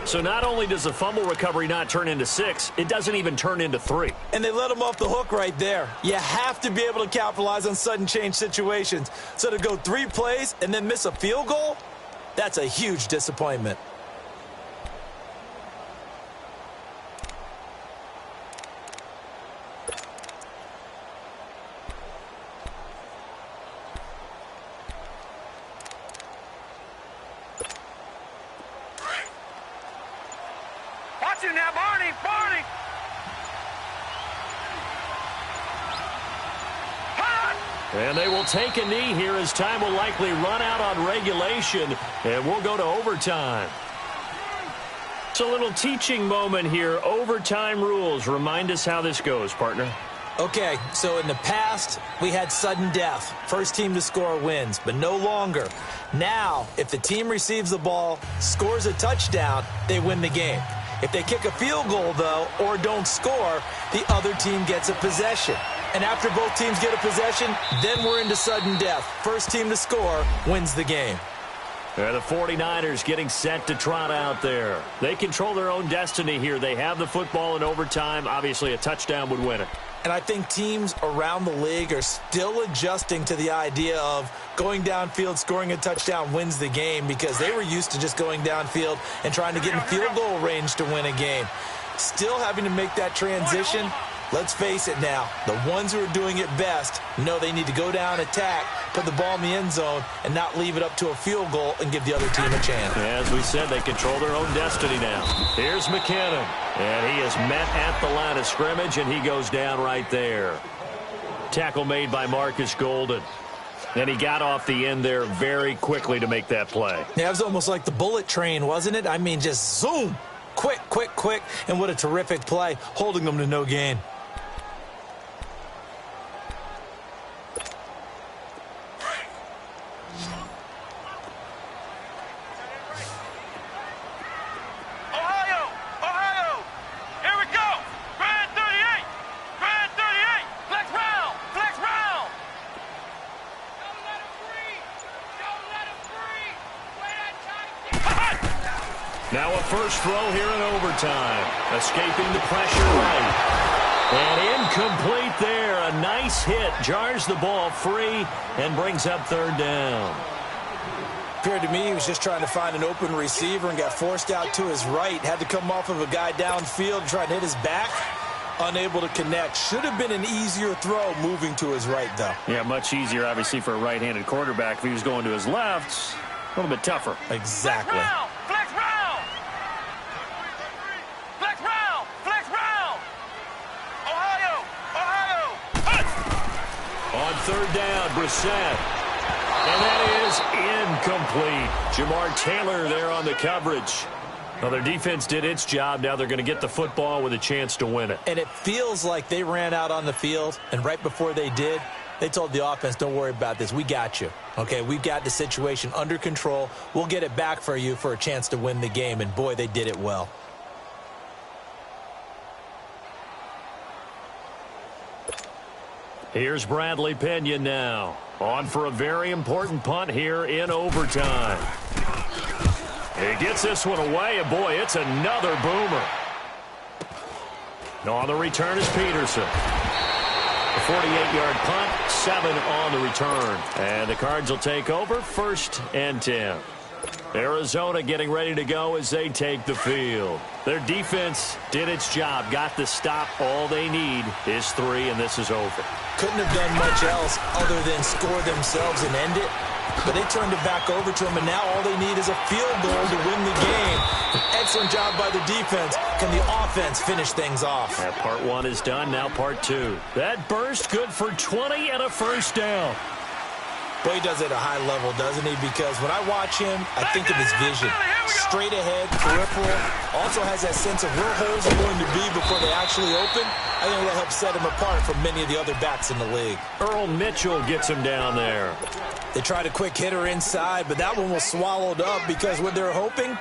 So not only does the fumble recovery not turn into 6, it doesn't even turn into 3. And they let him off the hook right there. You have to be able to capitalize on sudden change situations. So to go 3 plays and then miss a field goal, that's a huge disappointment. Watch him now, Barney! Barney! And they will take a knee here as time will likely run out on regulation, and we'll go to overtime. It's a little teaching moment here. Overtime rules. Remind us how this goes, partner. Okay, so in the past, we had sudden death. First team to score wins, but no longer. Now, if the team receives the ball, scores a touchdown, they win the game. If they kick a field goal, though, or don't score, the other team gets a possession. And after both teams get a possession, then we're into sudden death. First team to score wins the game. And the 49ers getting set to trot out there. They control their own destiny here. They have the football in overtime. Obviously, a touchdown would win it. And I think teams around the league are still adjusting to the idea of going downfield, scoring a touchdown wins the game, because they were used to just going downfield and trying to get in field goal range to win a game. Still having to make that transition. Let's face it now, the ones who are doing it best know they need to go down, attack, put the ball in the end zone, and not leave it up to a field goal and give the other team a chance. As we said, they control their own destiny now. Here's McKinnon, and he is met at the line of scrimmage, and he goes down right there. Tackle made by Marcus Golden. And he got off the end there very quickly to make that play. Yeah, it was almost like the bullet train, wasn't it? I mean, just zoom. Quick, quick, quick. And what a terrific play, holding them to no gain. Now a first throw here in overtime. Escaping the pressure right. And incomplete there. A nice hit. Jars the ball free and brings up third down. Appeared to me he was just trying to find an open receiver and got forced out to his right. Had to come off of a guy downfield, try to hit his back. Unable to connect. Should have been an easier throw moving to his right, though. Yeah, much easier, obviously, for a right-handed quarterback. If he was going to his left, a little bit tougher. Exactly. Flex round! Flex round! Flex round! Ohio! Ohio! On third down, Brissett. And that is incomplete. Jamar Taylor there on the coverage. Well, their defense did its job. Now they're going to get the football with a chance to win it. And it feels like they ran out on the field, and right before they did, they told the offense, don't worry about this. We got you. Okay, we've got the situation under control. We'll get it back for you for a chance to win the game. And, boy, they did it well. Here's Bradley Pinion now. On for a very important punt here in overtime. He gets this one away, and boy, it's another boomer. On the return is Peterson. A 48-yard punt, 7 on the return. And the Cards will take over, 1st and 10. Arizona getting ready to go as they take the field. Their defense did its job, got the stop. All they need is 3, and this is over. Couldn't have done much else other than score themselves and end it. But they turned it back over to him, and now all they need is a field goal to win the game. An excellent job by the defense. Can the offense finish things off? That part 1 is done, now part 2. That burst good for 20 and a first down. Boy, he does it at a high level, doesn't he? Because when I watch him, I think of his vision. Straight ahead, peripheral. Also has that sense of where holes are going to be before they actually open. I think that helps set him apart from many of the other backs in the league. Earl Mitchell gets him down there. They tried a quick hitter inside, but that one was swallowed up because what they're hoping,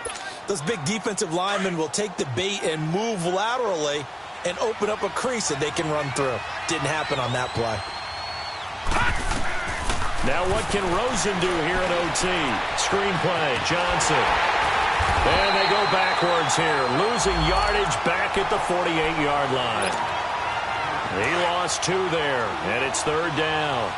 those big defensive linemen will take the bait and move laterally and open up a crease that they can run through. Didn't happen on that play. Now what can Rosen do here in OT? Screenplay, Johnson. And they go backwards here, losing yardage back at the 48-yard line. He lost 2 there, and it's 3rd down.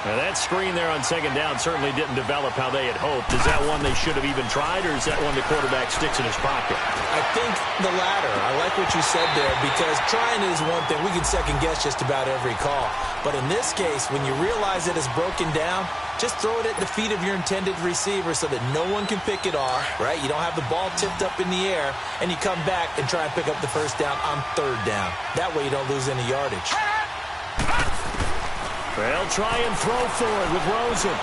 Now that screen there on 2nd down certainly didn't develop how they had hoped. Is that one they should have even tried, or is that one the quarterback sticks in his pocket? I think the latter. I like what you said there, because trying is one thing. We can second-guess just about every call. But in this case, when you realize that it's broken down, just throw it at the feet of your intended receiver so that no one can pick it off, right? You don't have the ball tipped up in the air, and you come back and try and pick up the 1st down on 3rd down. That way you don't lose any yardage. They'll try and throw for it with Rosen.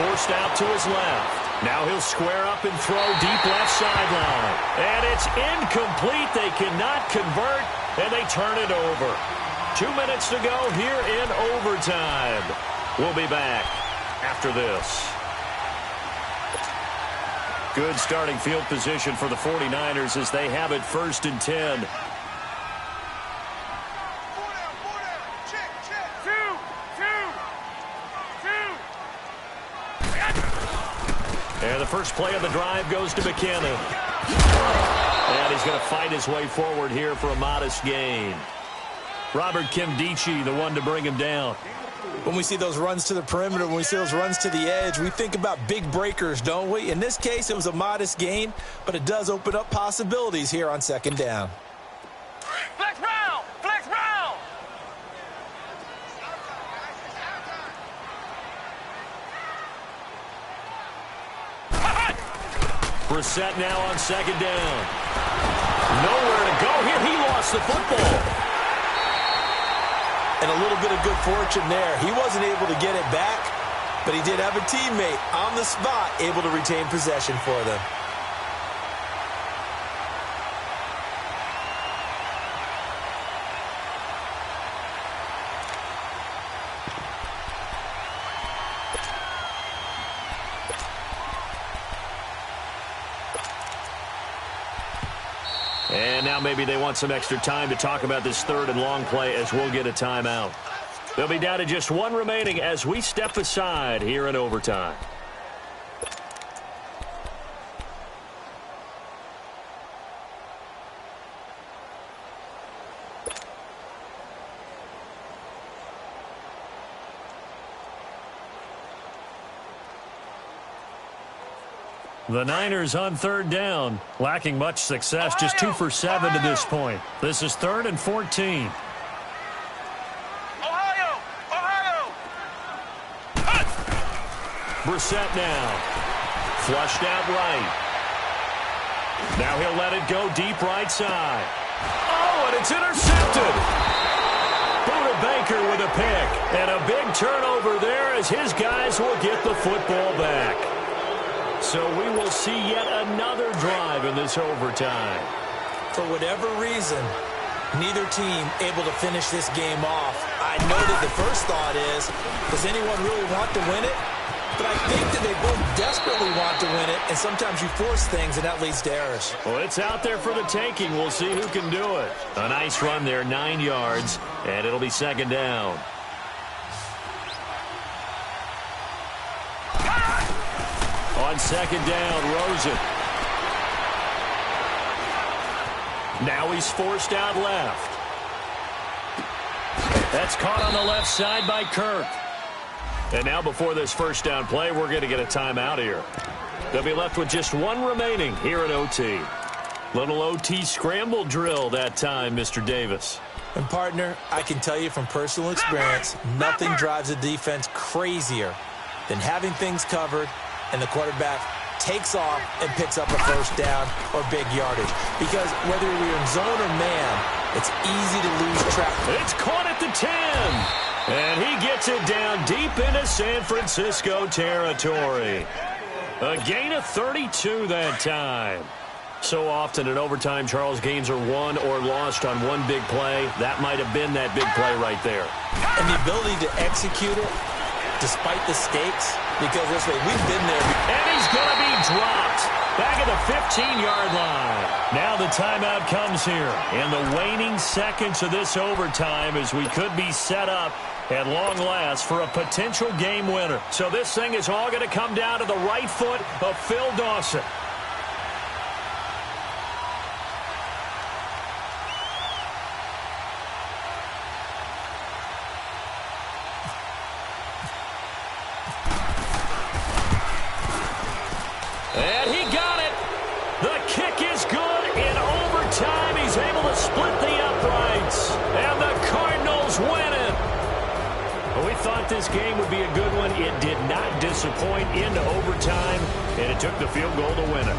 Forced out to his left. Now he'll square up and throw deep left sideline. And it's incomplete. They cannot convert, and they turn it over. 2 minutes to go here in overtime. We'll be back after this. Good starting field position for the 49ers as they have it 1st and 10. And the first play of the drive goes to McKinnon. And he's going to fight his way forward here for a modest gain. Robert Kimdichie, the one to bring him down. When we see those runs to the perimeter, when we see those runs to the edge, we think about big breakers, don't we? In this case, it was a modest gain, but it does open up possibilities here on 2nd down. Flex round! Flex round! Brissett now on 2nd down. Nowhere to go here. He lost the football. And a little bit of good fortune there. He wasn't able to get it back, but he did have a teammate on the spot able to retain possession for them. And now maybe they want some extra time to talk about this 3rd and long play as we'll get a timeout. They'll be down to just 1 remaining as we step aside here in overtime. The Niners on 3rd down, lacking much success, just 2 for 7 to this point. This is 3rd and 14. Ohio! Brissett now, flushed out right. Now he'll let it go deep right side. Oh, and it's intercepted. Buda Baker with a pick, and a big turnover there as his guys will get the football back. So we will see yet another drive in this overtime. For whatever reason, neither team able to finish this game off. I know that the first thought is, does anyone really want to win it? But I think that they both desperately want to win it, and sometimes you force things, and that leads to errors. Well, it's out there for the taking. We'll see who can do it. A nice run there, 9 yards, and it'll be 2nd down. On 2nd down, Rosen. Now he's forced out left. That's caught on the left side by Kirk. And now before this 1st down play, we're going to get a timeout here. They'll be left with just 1 remaining here in OT. Little OT scramble drill that time, Mr. Davis. And, partner, I can tell you from personal experience, nothing drives a defense crazier than having things covered and the quarterback takes off and picks up a 1st down or big yardage. Because whether you're in zone or man, it's easy to lose track. It's caught at the 10. And he gets it down deep into San Francisco territory. A gain of 32 that time. So often in overtime, Charles, games are won or lost on one big play. That might have been that big play right there. And the ability to execute it despite the stakes, because this way, we've been there. And he's going to be dropped back at the 15-yard line. Now the timeout comes here in the waning seconds of this overtime as we could be set up at long last for a potential game winner. So this thing is all going to come down to the right foot of Phil Dawson. And he got it. The kick is good. In overtime, he's able to split the uprights. And the Cardinals win it. Well, we thought this game would be a good one. It did not disappoint into overtime, and it took the field goal to win it.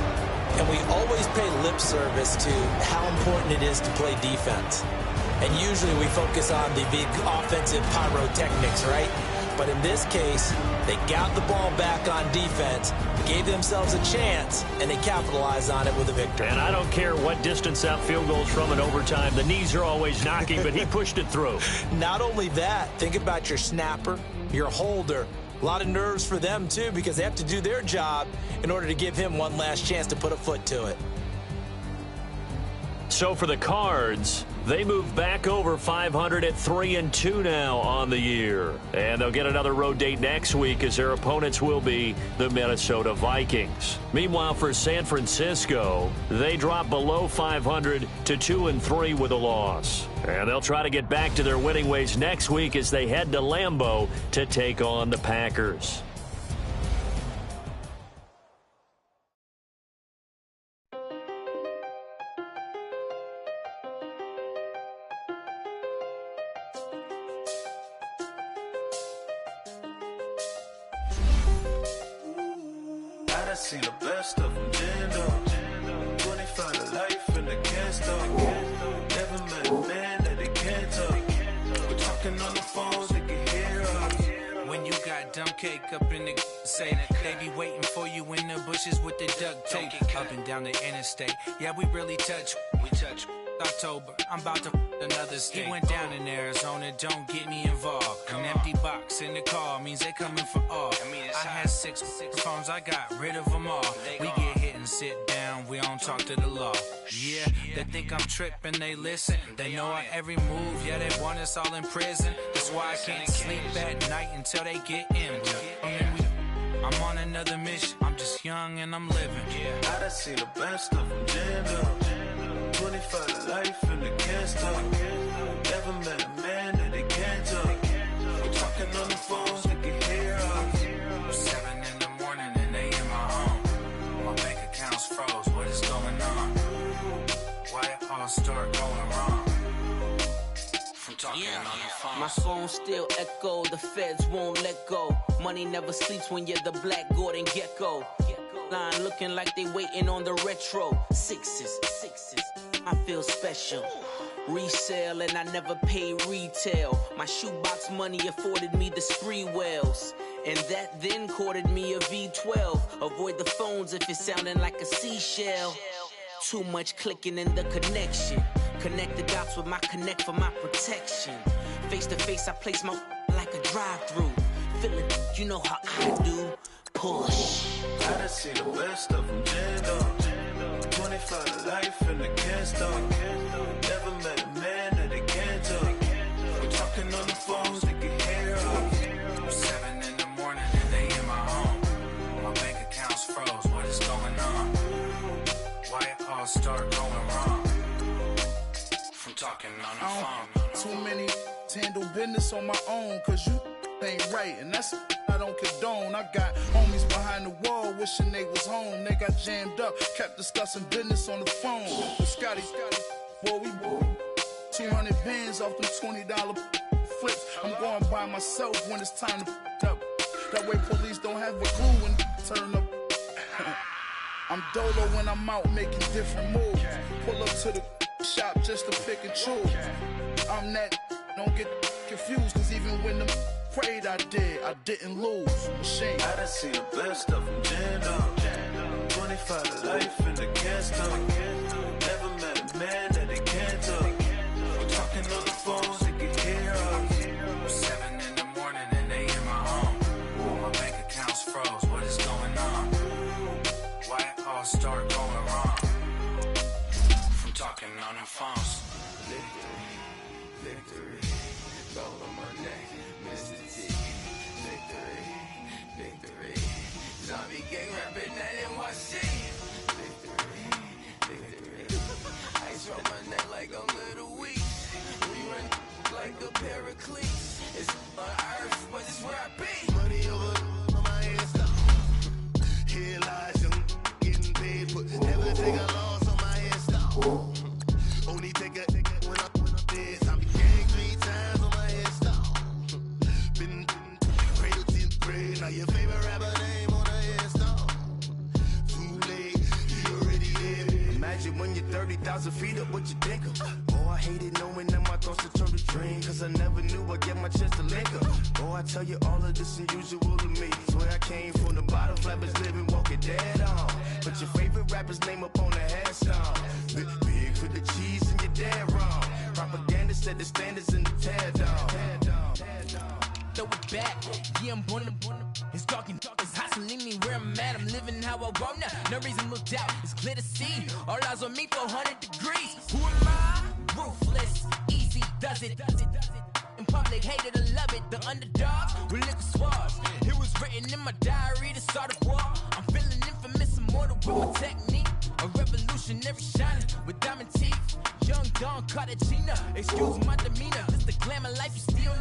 And we always pay lip service to how important it is to play defense. And usually we focus on the big offensive pyrotechnics, right? But in this case, they got the ball back on defense, gave themselves a chance, and they capitalized on it with a victory. And I don't care what distance that field goes from in overtime. The knees are always knocking, but he pushed it through. Not only that, think about your snapper, your holder. A lot of nerves for them, too, because they have to do their job in order to give him one last chance to put a foot to it. So for the Cards, they move back over 500 at 3-2 now on the year. And they'll get another road date next week as their opponents will be the Minnesota Vikings. Meanwhile, for San Francisco, they drop below 500 to 2-3 with a loss. And they'll try to get back to their winning ways next week as they head to Lambeau to take on the Packers. I seen the best of them, Jando. 25 to life in the can't stop. Never met a man that they can't talk. We're talking on the phones, they can hear us. When you got dumb cake up in the say that they be waiting for you in the bushes with the duct tape. Up and down the interstate. Yeah, we really touch. We touch. October, I'm about to another state. He went down in Arizona, don't get me involved. An empty box in the car means they coming for all. I had six phones, I got rid of them all. We get hit and sit down, we don't talk to the law. Yeah, they think I'm tripping, they listen. They know our every move, yeah, they want us all in prison. That's why I can't sleep at night until they get in. I'm on another mission, I'm just young and I'm living. I done seen the best of them, Jando. 25 to life and they can't stop. Never met a man that they can't talk. We're talking on the phones, they can hear us. 7 in the morning and they in my home. My bank account's froze, what is going on? Why it all start going wrong? From talking on the phone. My phone still echo, the feds won't let go. Money never sleeps when you're the Black Gordon Gecko. Line looking like they waiting on the retro. Sixes, I feel special. Resale and I never pay retail. My shoebox money afforded me the spree wells. And that then courted me a V12. Avoid the phones if it's sounding like a seashell. Too much clicking in the connection. Connect the dots with my connect for my protection. Face to face, I place my like a drive-through. Feeling, you know how I do. Push. I done seen the best of them, Jando. 25 to life and they can't stop. Never met a man that they can't talk. We're talking on the phones, they can hear us. 7 in the morning and they in my home. My bank account's froze, what is going on? Why it all start going wrong? From talking on the phone. Too many handle business on my own, cause you ain't right, and that's I don't condone. I got homies behind the wall wishing they was home. They got jammed up, kept discussing business on the phone. But Scotty, boy, we 200 bands off them $20 flips. I'm going by myself when it's time to up. That way police don't have a clue when turn up. I'm dolo when I'm out making different moves. Pull up to the shop just to pick and choose. I'm that, don't get confused, cause even when the prayed I didn't lose. Machine. I done seen the best of them, Jando. 25 to life and they can't stop. Never met a man that they can't talk. We're talking on the phones, they can hear us. 7 in the morning and they in my home. My bank account's froze, what is going on? Why it all start going wrong? From talking on the phones. Victory, gold on my neck. nigga Pericles. It's on earth, but it's where I be. Money over on my head stop. Here lies young, getting paid, but never take a loss on my head stop. Only take a when I'm dead. I be gang 3 times on my head stop. Been cradle to grave. Now your favorite rapper name on the head stop. Too late, you already there. Imagine when you're 30,000 feet up, what you think of? Oh, I hated knowing that my thoughts would turn to dream. Cause I never knew I'd get my chance to link up. Oh, I tell you all of this unusual to me. Swear I came from the bottom, flappers living, walking dead on. Put your favorite rapper's name up on the headstone. Big for the cheese and you're dead wrong. Propaganda set the standards in the tear down. Throw it back, yeah, I'm born to. It's talking, it's hustling me where I'm at. I'm living how I want now. No reason to doubt, it's clear to see. All eyes on me, 400 degrees. Who am I? Ruthless, easy, does it. In public, hated or love it. The underdogs with liquor swabs. It was written in my diary to start a war. I'm feeling infamous, immortal with my technique. A revolutionary shining with diamond teeth. Young Don Cartagena, excuse my demeanor. This the glamour life you steal.